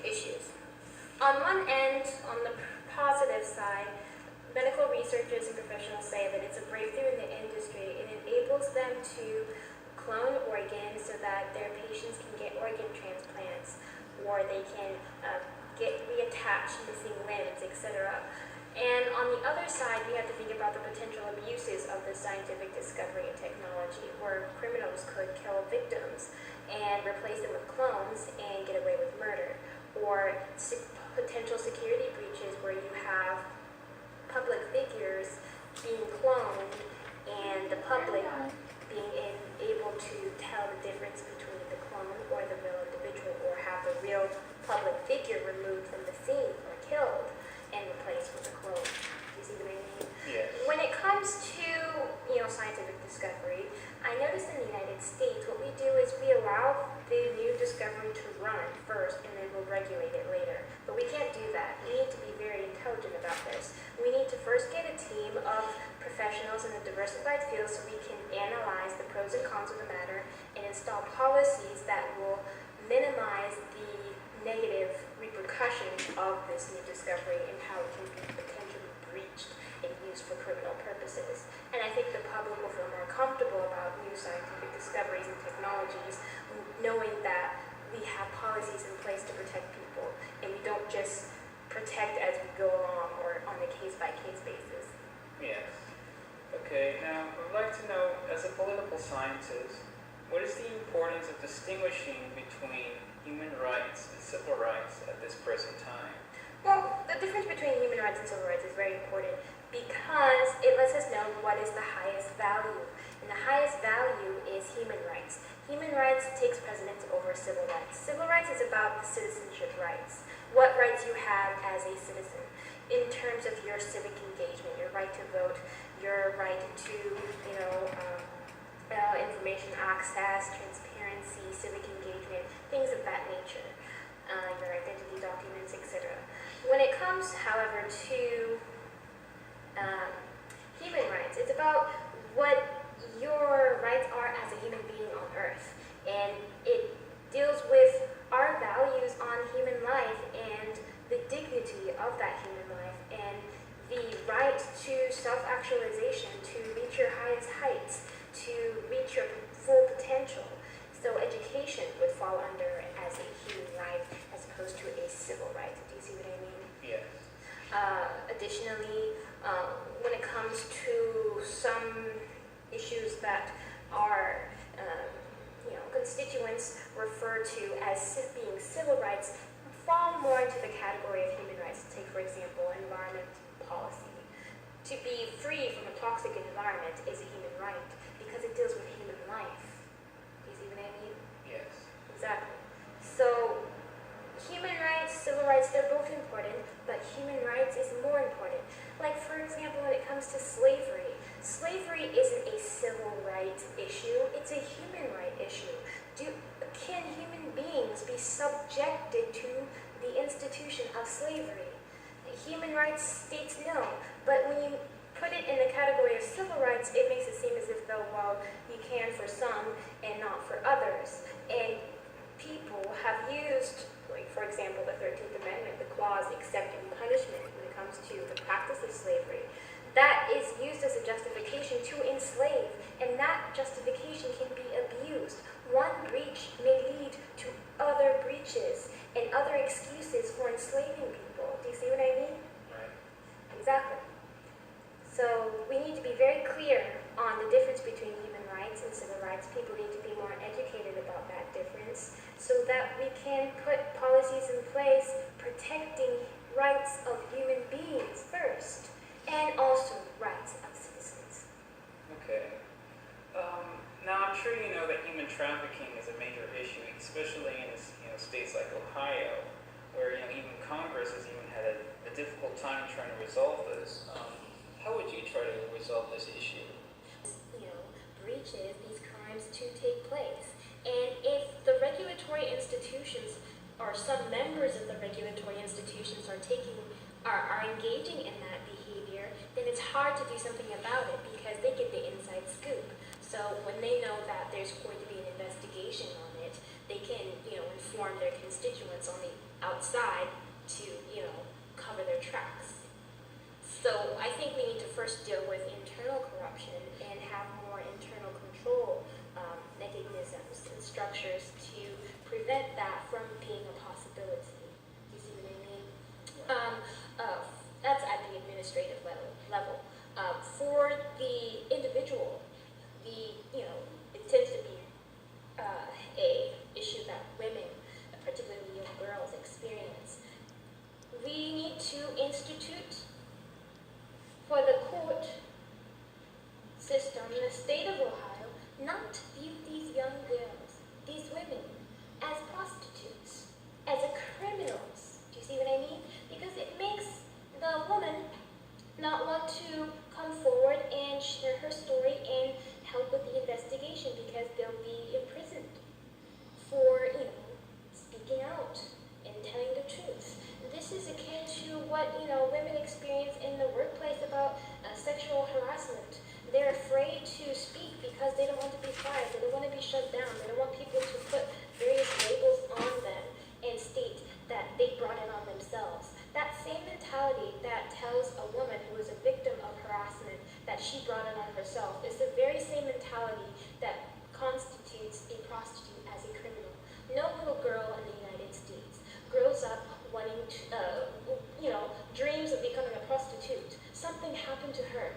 issues. On one end, on the positive side, medical researchers and professionals say that it's a breakthrough in the industry. It enables them to clone organs so that their patients can get organ transplants, or they can get reattached missing limbs, etc. And on the other side, we have to think about the potential abuses of this scientific discovery and technology, where criminals could kill victims and replace them with clones and get away with murder, or potential security breaches where you have public figures being cloned and the public being able to tell the difference between the clone or the real individual, or have the real public figure removed from the scene or killed and replaced with a clone. You see what I mean? Yes. When it comes to scientific discovery, I notice in the United States what we do is we allow the new discovery to run first and then we'll regulate it later. But we can't do that. We need to be very intelligent about this. We need to first get a team of professionals in a diversified field so we can analyze the pros and cons of the matter and install policies that will minimize the negative repercussions of this new discovery and how it can be potentially breached and used for criminal purposes. And I think the public will feel more comfortable about new scientific discoveries and technologies, knowing that we have policies in place to protect people, and we don't just protect as we go along or on a case-by-case basis. Yes. Okay, now I would like to know, as a political scientist, what is the importance of distinguishing between human rights and civil rights at this present time? Well, the difference between human rights and civil rights is very important because it lets us know what is the highest value. And the highest value is human rights. Human rights takes precedence over civil rights. Civil rights is about the citizenship rights, what rights you have as a citizen in terms of your civic engagement, your right to vote, your right to, information access, transparency, civic engagement, things of that nature, your identity documents, etc. When it comes, however, to human rights, it's about what your rights are as a human being on Earth, and it deals with our values on human life and the dignity of that human life and the right to self-actualization, to reach your highest heights, to reach your full potential. So education would fall under as a human right as opposed to a civil right. Do you see what I mean? Yes. Additionally, when it comes to some issues that our constituents refer to as being civil rights, fall more into the category of human rights. Take, for example, environment policy. To be free from a toxic environment is a human right because it deals with human life. Do you see what I mean? Yes. Exactly. So, human rights, civil rights, they're both important, but human rights is more important. Like, for example, when it comes to slavery, slavery isn't a civil rights issue, it's a human right issue. Can human beings be subjected to the institution of slavery? Human rights states no, but when you put it in the category of civil rights, it makes it seem as if though, well, you can for some and not for others. And people have used, like for example, the 13th Amendment, the clause accepting punishment when it comes to the practice of slavery. That is used as a justification to enslave, and that justification can be abused. One breach may lead to other breaches and other excuses for enslaving people. Do you see what I mean? Right. Exactly. So we need to be very clear on the difference between human rights and civil rights. People need to be more educated about that difference so that we can put policies in place protecting rights of human beings first, and also rights of citizens. Okay. Now I'm sure you know that human trafficking is a major issue, especially in states like Ohio, where even Congress has even had a difficult time trying to resolve this. How would you try to resolve this issue? Breaches these crimes to take place, and if the regulatory institutions or some members of the regulatory institutions are engaging in that behavior, then it's hard to do something about it because they get the inside scoop. So when they know that there's going to be an investigation on it, they can, inform their constituents on the outside to, cover their tracks. So I think we need to first deal with internal corruption and have more internal control mechanisms and structures to prevent that from being a possibility. Do you see what I mean? That's at the administrative level. For the individual, it tends to be a issue that women, particularly young girls, experience. We need to institute for the court system in the state of Ohio not to view these young girls, these women, as prostitutes, as criminals. Do you see what I mean? Because it makes the woman not want to come forward and share her story and help with the investigation because they'll be imprisoned for, speaking out and telling the truth. This is akin to what, women experience in the workplace about sexual harassment. They're afraid to speak because they don't want to be fired, they don't want to be shut down, they don't want people to put various labels on them and state that they brought it on themselves. That same mentality that tells a woman who is a victim of harassment that she brought it on herself is the very same mentality that constitutes a prostitute as a criminal. No little girl in the United States grows up wanting to, dreams of becoming a prostitute. Something happened to her.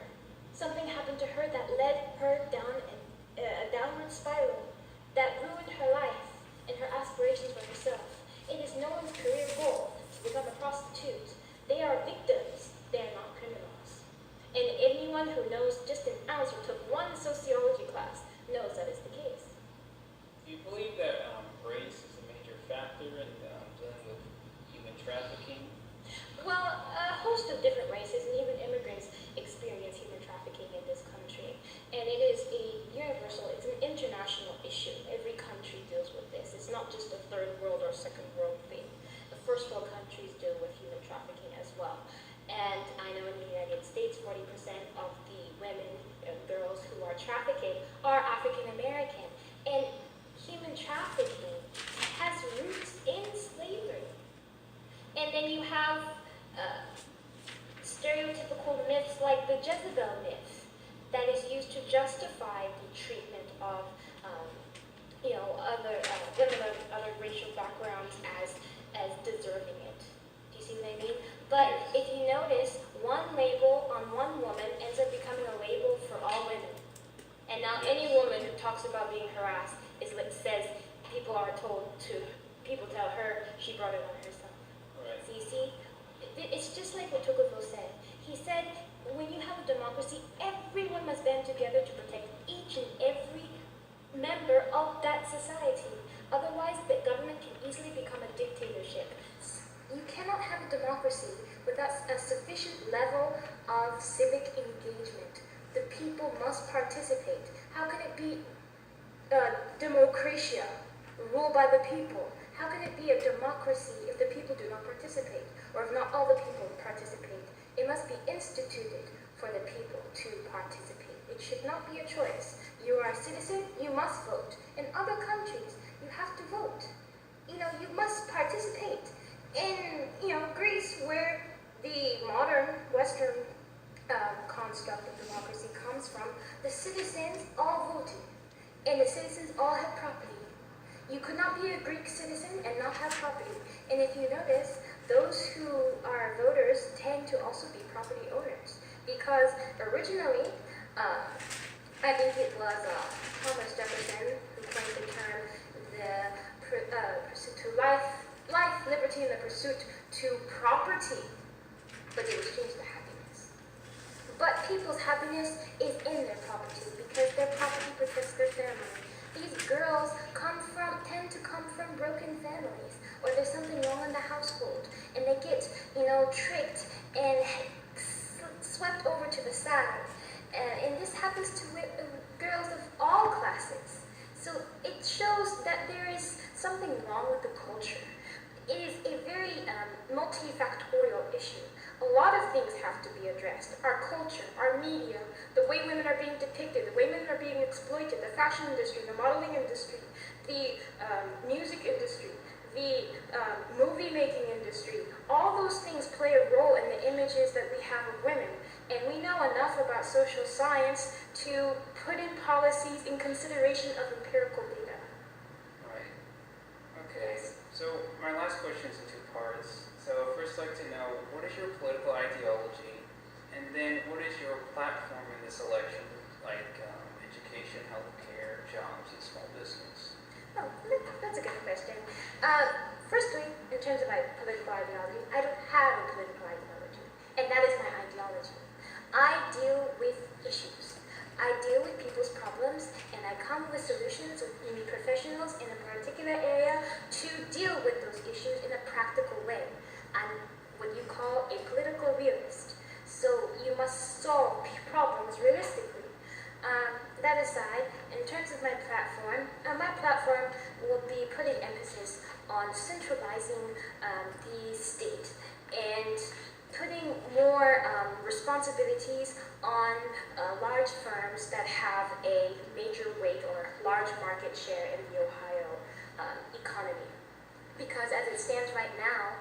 Something happened to her that led her down a downward spiral that ruined her life and her aspirations for herself. It is no one's career goal to become a prostitute. They are victims. They are not criminals. And anyone who knows just an ounce or took one sociology class knows that is the case. Do you believe that race is a major factor in dealing with human trafficking? Well, a host of different races and even immigrants experience human trafficking in this country. And it is a universal, it's an international issue. Every country deals with this. It's not just a third world or second world thing. The first world countries deal with human trafficking as well. And I know in the United States, 40% of the women and girls who are trafficking are African American. And human trafficking has roots in slavery. And then you have stereotypical myths like the Jezebel myth that is used to justify the treatment of other women of other racial backgrounds as deserving it. Do you see what I mean? But if you notice, one label on one woman ends up becoming a label for all women. And now any woman who talks about being harassed says people tell her she brought it on herself. Right. So you see, it's just like what Tocqueville said. He said, when you have a democracy, everyone must band together to protect each and every member of that society. Otherwise, the government can easily become a dictatorship. You cannot have a democracy without a sufficient level of civic engagement. The people must participate. How can it be democratia, ruled by the people? How can it be a democracy if the people do not participate, or if not all the people participate? It must be instituted for the people to participate. It should not be a choice. You are a citizen, you must vote. In other countries, you have to vote. You must participate. In, Greece, where the modern Western construct of democracy comes from, the citizens all voted, and the citizens all had property. You could not be a Greek citizen and not have property. And if you notice, those who are voters tend to also be property owners. Because originally, I think it was Thomas Jefferson who coined the term the pursuit to life, liberty, and the pursuit to property. But it was changed to happiness. But people's happiness is in their property because their property protects their family. These girls tend to come from broken families, or there's something wrong in the household, and they get, tricked and swept over to the side. And this happens to girls of all classes. So it shows that there is something wrong with the culture. It is a very multifactorial issue. A lot of things have to be addressed. Our culture, our media, the way women are being depicted, the way women are being exploited, the fashion industry, the modeling industry, the music industry, the movie making industry, all those things play a role in the images that we have of women. And we know enough about social science to put in policies in consideration of empirical data. Right. Okay. So my last question is in two parts. So first I'd like to know, what is your political ideology? And then what is your platform in this election, like education, healthcare, jobs, and small business? Oh, that's a good question. Firstly, in terms of my political ideology, I don't have a political ideology, and that is my ideology. I deal with issues. I deal with people's problems, and I come with solutions with maybe professionals in a particular area to deal with those issues in a practical way. I'm what you call a political realist. So you must solve problems realistically. That aside, in terms of my platform will be putting emphasis on centralizing the state and putting more responsibilities on large firms that have a major weight or large market share in the Ohio economy. Because as it stands right now,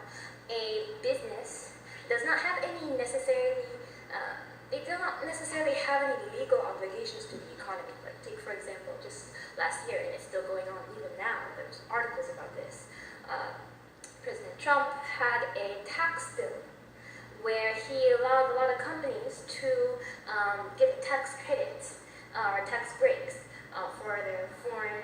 a business does not have any they do not necessarily have any legal obligations to the economy. Like take, for example, just last year, and it's still going on even now, there's articles about this. President Trump had a tax bill where he allowed a lot of companies to get tax credits or tax breaks for their foreign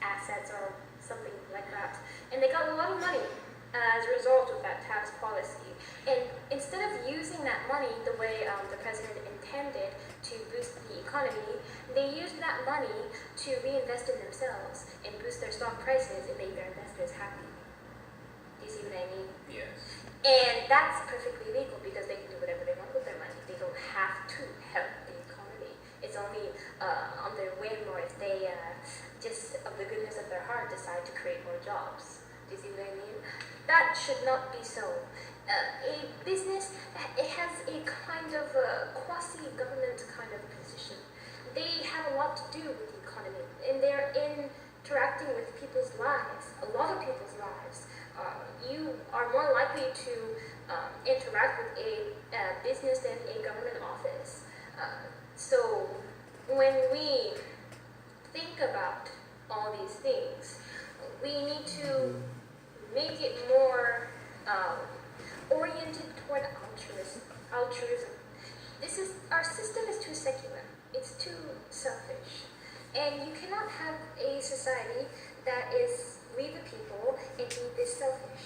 assets or something like that. And they got a lot of money as a result of that tax policy. And instead of using that money the way the president intended to boost the economy, they used that money to reinvest in themselves and boost their stock prices and make their investors happy. Do you see what I mean? Yes. And that's perfectly legal because they can do whatever they want with their money. They don't have to help the economy. It's only on their whim or if they just of the goodness of their heart decide to create more jobs. Do you see what I mean? That should not be so. A business, it has a kind of quasi-government kind of position. They have a lot to do with the economy, and they're interacting with people's lives, a lot of people's lives. You are more likely to interact with a business than a government office. So when we think about all these things, we need to make it more oriented toward altruism. Our system is too secular. It's too selfish. And you cannot have a society that is we the people and is selfish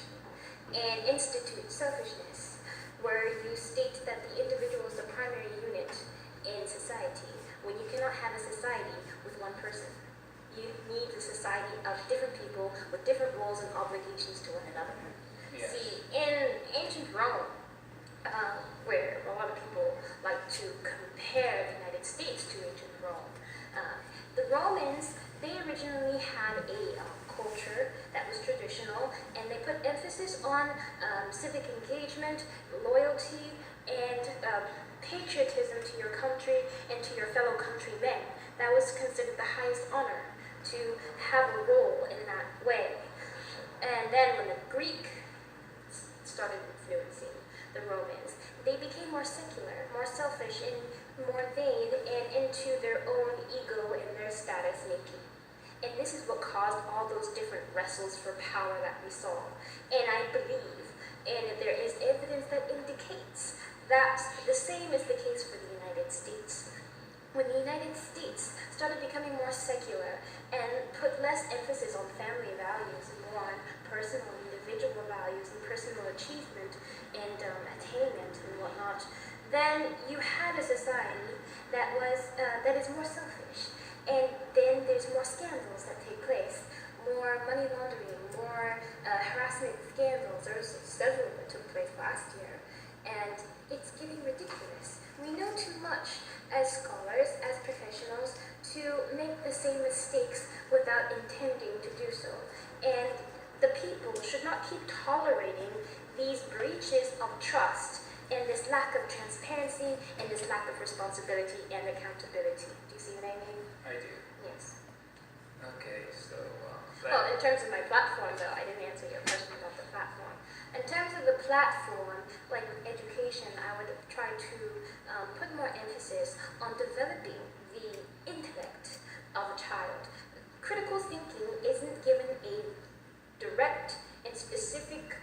and institute selfishness, where you state that the individual is the primary unit in society, when you cannot have a society with one person. You need a society of different people with different roles and obligations to one another. Yes. See, in ancient Rome, where a lot of people like to compare the United States to ancient Rome, the Romans, they originally had a culture that was traditional, and they put emphasis on civic engagement, loyalty, and patriotism to your country and to your fellow countrymen. That was considered the highest honor, to have a role in that way. And then when the Greek started influencing the Romans, they became more secular, more selfish, and more vain, and into their own ego and their status making. And this is what caused all those different wrestles for power that we saw. And I believe, and there is evidence that indicates that the same is the case for the United States. When the United States started becoming more secular and put less emphasis on family values and more on personal individual values and personal achievement and attainment and whatnot, then you had a society that is more selfish. And then there's more scandals that take place, more money laundering, more harassment scandals. There was several that took place last year. And it's getting ridiculous. We know too much as scholars, as professionals, to make the same mistakes without intending to do so. And the people should not keep tolerating these breaches of trust and this lack of transparency and this lack of responsibility and accountability. Do you see what I mean? I do. Yes. Okay, so Well, in terms of my platform, though, I didn't answer your question about the platform. In terms of the platform, like with education, I would try to put more emphasis on developing the intellect of a child. Critical thinking isn't given a direct and specific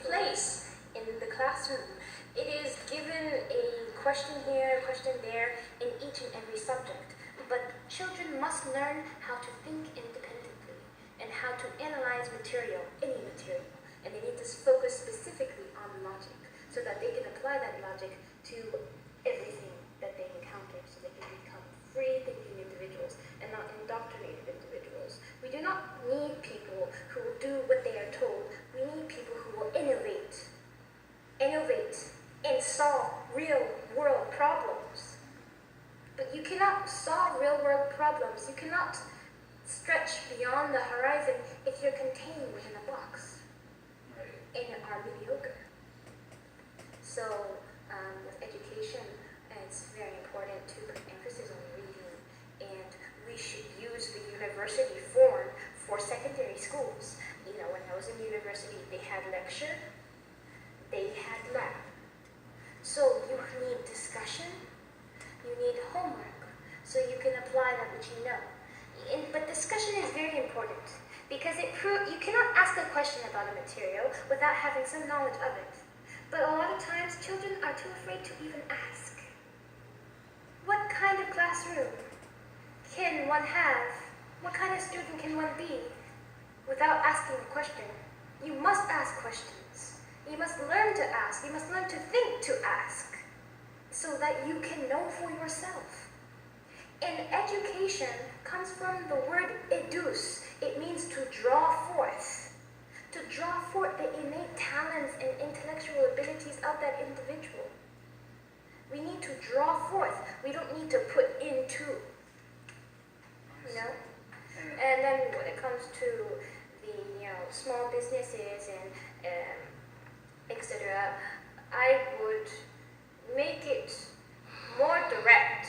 place in the classroom. It is given a question here, a question there in each and every subject. But children must learn how to think independently and how to analyze material, any material. And they need to focus specifically on logic so that they can apply that logic to everything that they encounter so they can become free thinking individuals and not indoctrinated individuals. We do not need people who will do what they are told. We need people who will innovate and solve real world problems. But you cannot solve real world problems. You cannot stretch beyond the horizon if you're contained within a box and are mediocre. So with education, it's very important to put emphasis on reading, and we should use the university form for secondary schools. You know, when I was in university, they had lecture, they had lab. So you need discussion, you need homework, so you can apply that which you know. But discussion is very important because you cannot ask a question about a material without having some knowledge of it. But a lot of times, children are too afraid to even ask. What kind of classroom can one have? What kind of student can one be without asking a question? You must ask questions. You must learn to ask. You must learn to think to ask so that you can know for yourself. And education comes from the word educe. It means to draw forth. To draw forth the innate talents and intellectual abilities of that individual. We need to draw forth. We don't need to put into. You know? And then when it comes to the small businesses and etc., I would make it more direct.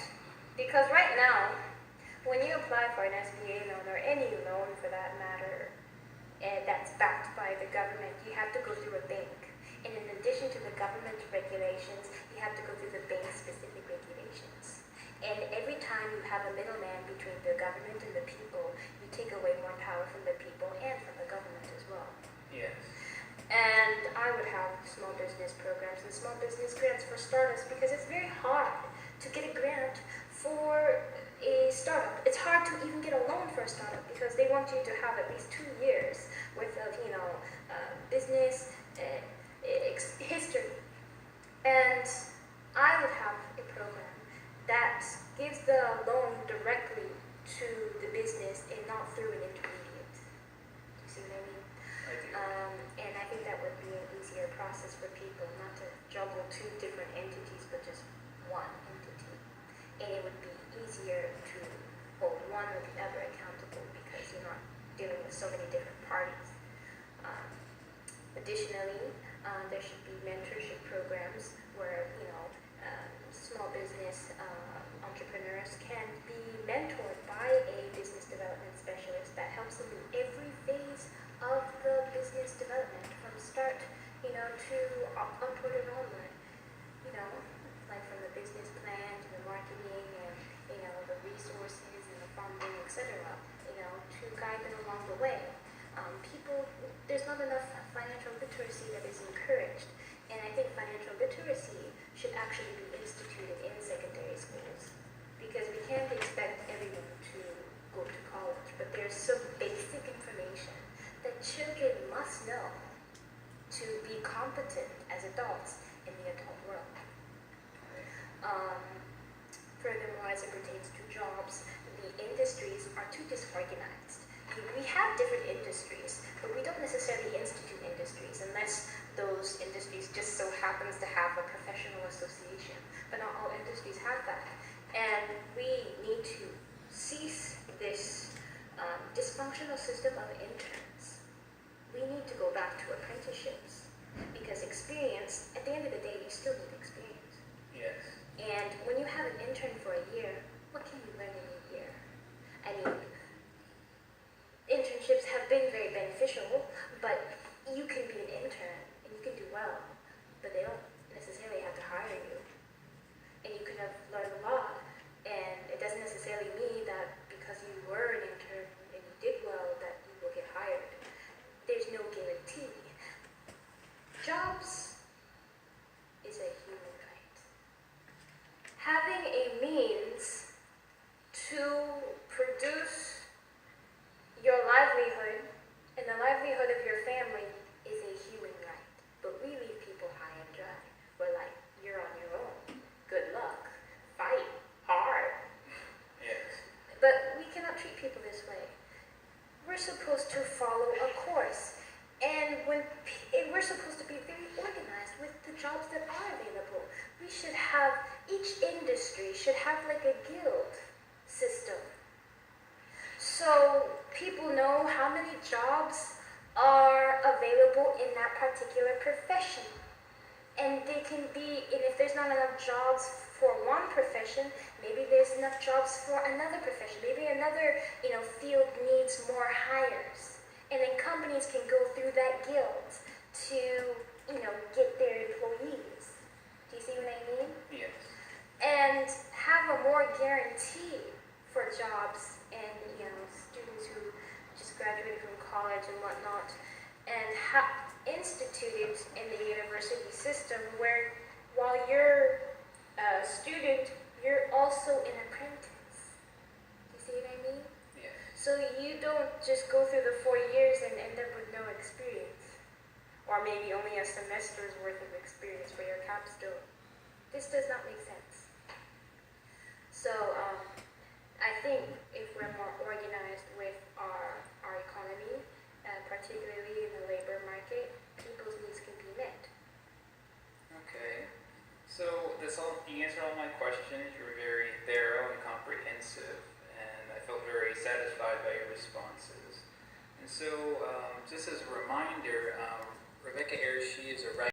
Because right now, when you apply for an SBA loan or any loan for that matter, and that's backed by the government, you have to go through a bank. And in addition to the government regulations, you have to go through the bank-specific regulations. And every time you have a middleman between the government and the people, you take away more power from the people and from the government as well. Yes. And I would have small business programs and small business grants for startups because it's very hard to get a grant for a startup. It's hard to even get a loan for a startup because they want you to have at least 2 years worth of, business history. And I would have a program that gives the loan directly to the business and not through an intermediate. Do you see what I mean? I do. And I think that would be an easier process for people, not to juggle 2 different entities, but just one entity. And it would be easier to hold one or the other accountable because you're not dealing with so many different parties. Additionally, there should be mentorship programs where small business entrepreneurs can be mentored by a business development specialist that helps them in every phase of the business development, from start, to upward and onward. Like from the business plan to the marketing and the resources and the funding, etc. To guide them along the way. There's not enough financial literacy that is encouraged, and I think financial literacy should actually be instituted in secondary schools because we can't expect everyone to go to college, but there's some basic information that children must know to be competent as adults in the adult world. Furthermore, as it pertains to jobs, the industries are too disorganized. We have different industries, but we don't necessarily institute industries unless those industries just so happens to have a professional association. But not all industries have that. And we need to cease this dysfunctional system of interns. We need to go back to apprenticeships because experience, at the end of the day, you still need experience. Yes. And when you have an intern for a year, what can you learn in a year? I mean, internships have not enough jobs for one profession, maybe there's enough jobs for another profession. Maybe another, field needs more hires. And then companies can go through that guild to, get their employees. Do you see what I mean? Yes. And have a more guarantee for jobs and, students who just graduated from college and whatnot, and instituted in the university system where while you're a student, you're also an apprentice. Do you see what I mean? Yeah. So you don't just go through the 4 years and end up with no experience. Or maybe only a semester's worth of experience for your capstone. This does not make sense. So I think if we're more organized with our economy, particularly in the labor market, people's needs can be met. Okay. So you answered all my questions. You were very thorough and comprehensive, and I felt very satisfied by your responses. And so, just as a reminder, Rebecca Ayers, she is a writer.